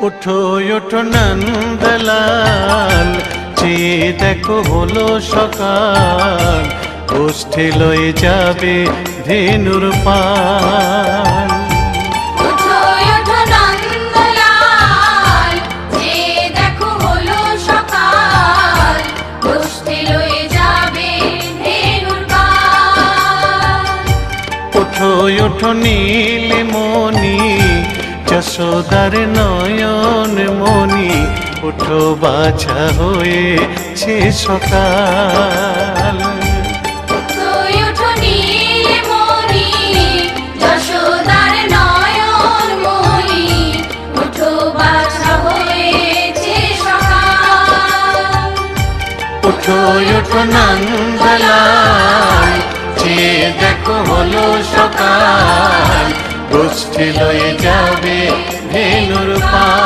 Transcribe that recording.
ওঠো ওঠো নন্দলাল, চেয়ে দেখো হলো সকাল, গোষ্ঠী লয়ে যাবে ধেনুর পাল। ওঠো ওঠো নন্দলাল, চেয়ে দেখো হলো সকাল, গোষ্ঠী লয়ে যাবে ধেনুর পাল। ওঠো ওঠো নীলমণি, যশোদার নয়ন মণি, ওঠো বাছা হয়েছে সকাল। ওঠো ওঠো নীলমণি, যশোদার নয়ন মণি, ওঠো বাছা হয়েছে সকাল। ওঠো ওঠো নন্দলাল, চেয়ে দেখো হলো সকাল, গোষ্ঠী লয়ে যাবে ধেনুর পাল।